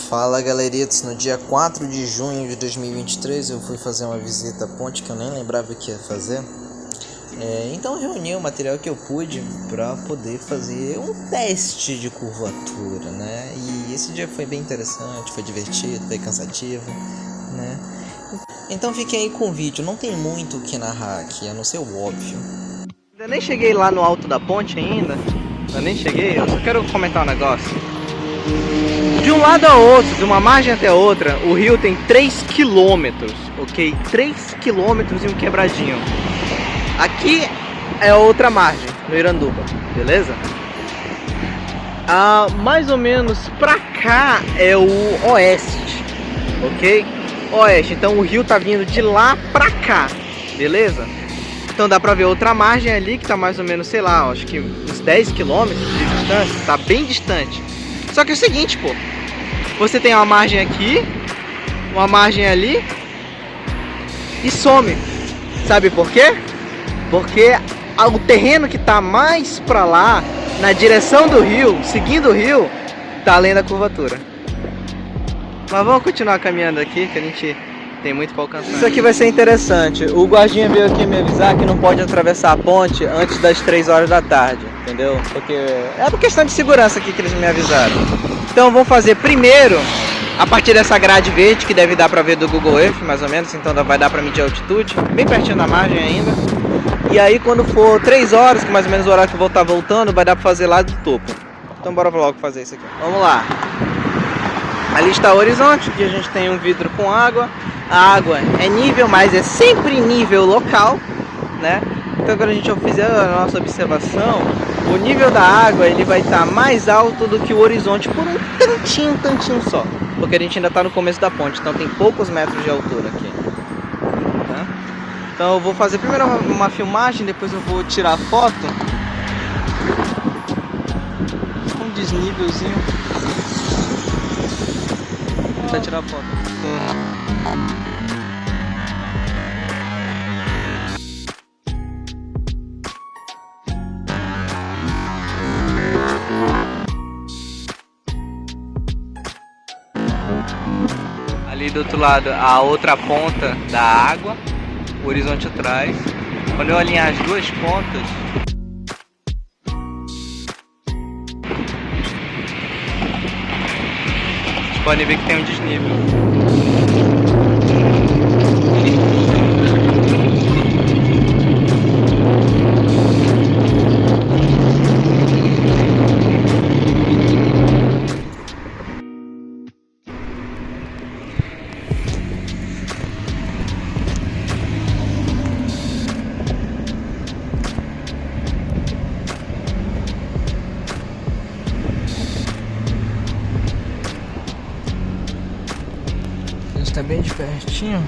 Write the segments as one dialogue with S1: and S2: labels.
S1: Fala galeritos, no dia 4 de junho de 2023 eu fui fazer uma visita à ponte que eu nem lembrava que ia fazer. Então eu reuni o material que eu pude para poder fazer um teste de curvatura, né? E esse dia foi bem interessante, foi divertido, foi cansativo, né? Então fiquem aí com o vídeo, não tem muito o que narrar aqui, a não ser o óbvio.
S2: Eu nem cheguei lá no alto da ponte ainda, eu só quero comentar um negócio. De um lado ao outro, de uma margem até a outra, o rio tem 3 km, ok? 3 km e um quebradinho. Aqui é a outra margem, no Iranduba, beleza? Mais ou menos pra cá é o oeste, ok? Oeste, então o rio tá vindo de lá pra cá, beleza? Então dá pra ver outra margem ali que tá mais ou menos, sei lá, acho que uns 10 km de distância, tá bem distante. Só que é o seguinte, pô, você tem uma margem aqui, uma margem ali e some. Sabe por quê? Porque o terreno que tá mais pra lá, na direção do rio, seguindo o rio, tá além da curvatura. Mas vamos continuar caminhando aqui, que a gente tem muito pra alcançar. Isso aqui vai ser interessante. O guardinha veio aqui me avisar que não pode atravessar a ponte antes das 3 horas da tarde, entendeu? Porque é por questão de segurança aqui que eles me avisaram. Então vamos fazer primeiro a partir dessa grade verde, que deve dar pra ver do Google Earth, mais ou menos, então vai dar pra medir a altitude, bem pertinho da margem ainda. E aí quando for 3 horas, que mais ou menos o horário que eu vou estar voltando, vai dar pra fazer lá do topo. Então bora logo fazer isso aqui. Vamos lá. Ali está o horizonte, aqui a gente tem um vidro com água. A água é nível, mas é sempre nível local, né? Então quando a gente fizer a nossa observação, o nível da água ele vai estar mais alto do que o horizonte por um tantinho só. Porque a gente ainda está no começo da ponte, então tem poucos metros de altura aqui. Tá? Então eu vou fazer primeiro uma filmagem, depois eu vou tirar a foto. Um desnívelzinho. Vou tentar tirar a foto. Ali do outro lado, a outra ponta da água, o horizonte atrás. Quando eu alinhar as duas pontas, vocês podem ver que tem um desnível. Está bem de pertinho.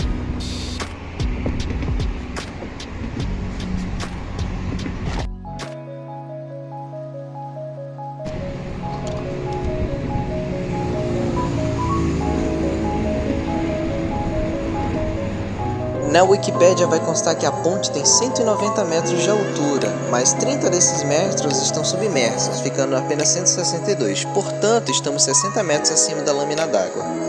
S1: Na Wikipédia vai constar que a ponte tem 190 metros de altura, mas 30 desses metros estão submersos, ficando apenas 162. Portanto, estamos 60 metros acima da lâmina d'água.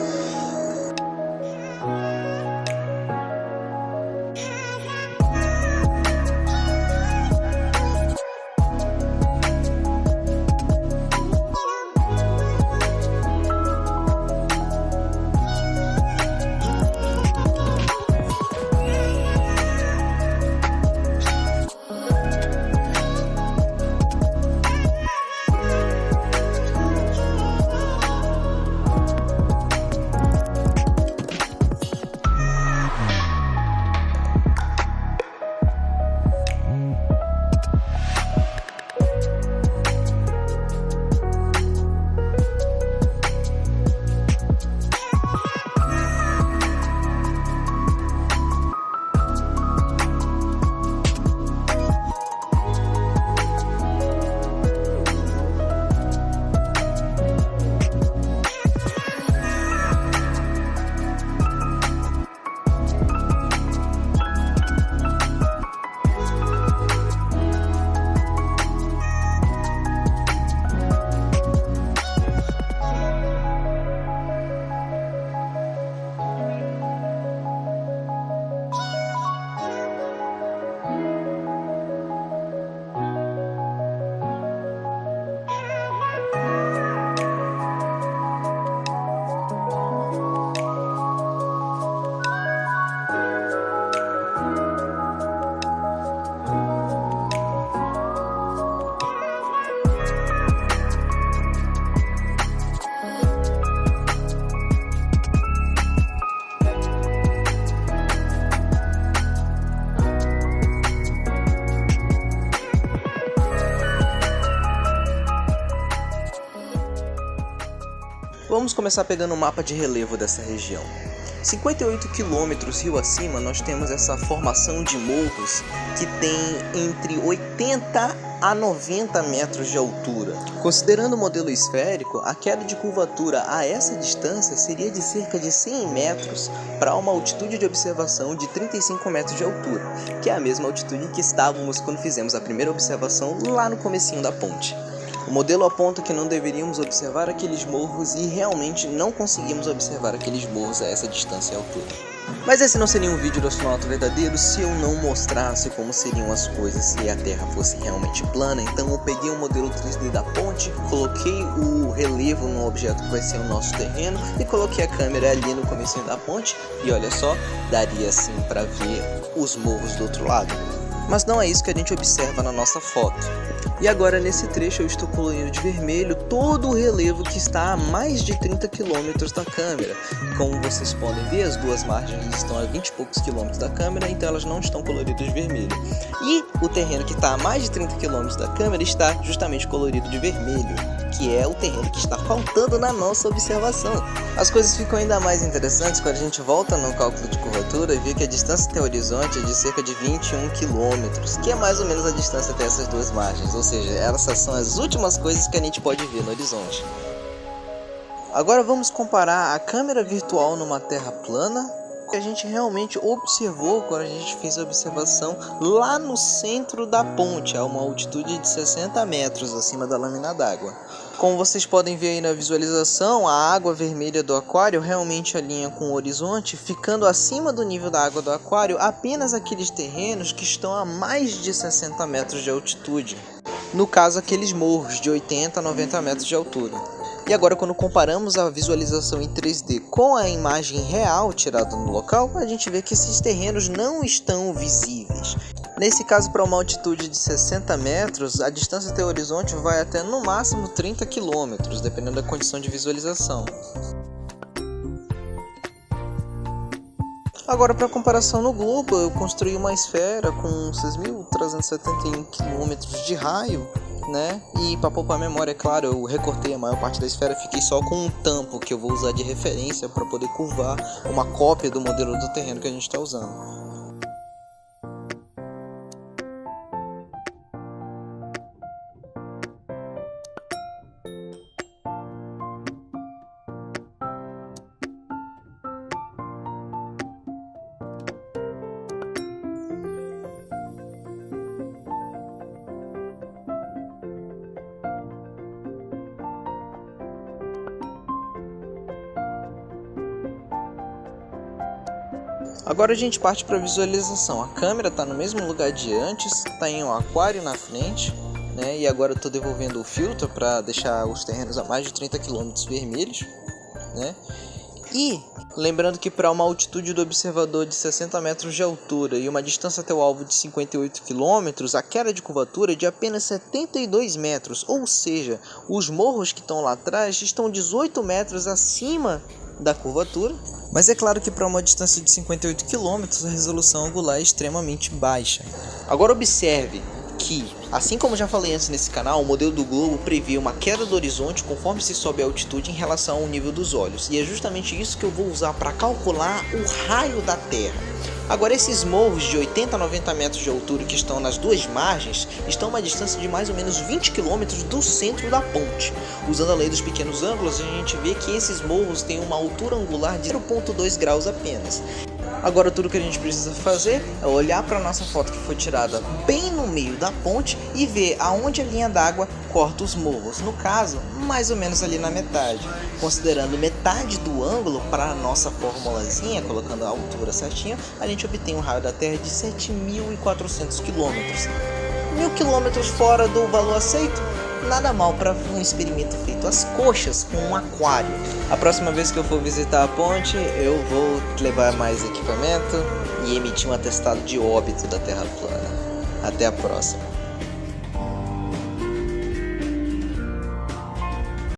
S1: Vamos começar pegando um mapa de relevo dessa região. 58 quilômetros rio acima, nós temos essa formação de morros que tem entre 80 a 90 metros de altura. Considerando o modelo esférico, a queda de curvatura a essa distância seria de cerca de 100 metros para uma altitude de observação de 35 metros de altura, que é a mesma altitude em que estávamos quando fizemos a primeira observação lá no comecinho da ponte. O modelo aponta que não deveríamos observar aqueles morros e realmente não conseguimos observar aqueles morros a essa distância e altura. Mas esse não seria um vídeo do astronauta verdadeiro se eu não mostrasse como seriam as coisas se a Terra fosse realmente plana. Então eu peguei um modelo 3D da ponte, coloquei o relevo no objeto que vai ser o nosso terreno e coloquei a câmera ali no comecinho da ponte e olha só, daria assim para ver os morros do outro lado. Mas não é isso que a gente observa na nossa foto. E agora nesse trecho eu estou colorindo de vermelho todo o relevo que está a mais de 30 km da câmera. Como vocês podem ver, as duas margens estão a 20 e poucos quilômetros da câmera, então elas não estão coloridas de vermelho. E o terreno que está a mais de 30 km da câmera está justamente colorido de vermelho, que é o terreno que está faltando na nossa observação. As coisas ficam ainda mais interessantes quando a gente volta no cálculo de curvatura e vê que a distância até o horizonte é de cerca de 21 km, que é mais ou menos a distância até essas duas margens, ou seja, essas são as últimas coisas que a gente pode ver no horizonte. Agora vamos comparar a câmera virtual numa terra plana que a gente realmente observou quando a gente fez a observação lá no centro da ponte, a uma altitude de 60 metros acima da lâmina d'água. Como vocês podem ver aí na visualização, a água vermelha do aquário realmente alinha com o horizonte, ficando acima do nível da água do aquário apenas aqueles terrenos que estão a mais de 60 metros de altitude. No caso, aqueles morros de 80 a 90 metros de altura. E agora, quando comparamos a visualização em 3D com a imagem real tirada no local, a gente vê que esses terrenos não estão visíveis. Nesse caso, para uma altitude de 60 metros, a distância até o horizonte vai até no máximo 30 km, dependendo da condição de visualização. Agora, para comparação no globo, eu construí uma esfera com 6.371 km de raio, né? E para poupar memória, é claro, eu recortei a maior parte da esfera, fiquei só com um tampo que eu vou usar de referência para poder curvar uma cópia do modelo do terreno que a gente está usando. Agora a gente parte para a visualização. A câmera está no mesmo lugar de antes, está em um aquário na frente, né? E agora eu estou devolvendo o filtro para deixar os terrenos a mais de 30 km vermelhos, né? E lembrando que para uma altitude do observador de 60 metros de altura e uma distância até o alvo de 58 km, a queda de curvatura é de apenas 72 metros, ou seja, os morros que estão lá atrás estão 18 metros acima da curvatura. Mas é claro que para uma distância de 58 km a resolução angular é extremamente baixa. Agora observe que, assim como já falei antes nesse canal, o modelo do globo prevê uma queda do horizonte conforme se sobe a altitude em relação ao nível dos olhos. E é justamente isso que eu vou usar para calcular o raio da Terra. Agora, esses morros de 80 a 90 metros de altura que estão nas duas margens estão a uma distância de mais ou menos 20 km do centro da ponte. Usando a lei dos pequenos ângulos, a gente vê que esses morros têm uma altura angular de 0,2 graus apenas. Agora tudo que a gente precisa fazer é olhar para a nossa foto que foi tirada bem no meio da ponte e ver aonde a linha d'água corta os morros. No caso, mais ou menos ali na metade. Considerando metade do ângulo para a nossa formulazinha, colocando a altura certinha, a gente obtém um raio da Terra de 7.400 km. 1.000 km fora do valor aceito? Nada mal para um experimento feito às coxas com um aquário. A próxima vez que eu for visitar a ponte, eu vou levar mais equipamento e emitir um atestado de óbito da Terra plana. Até a próxima.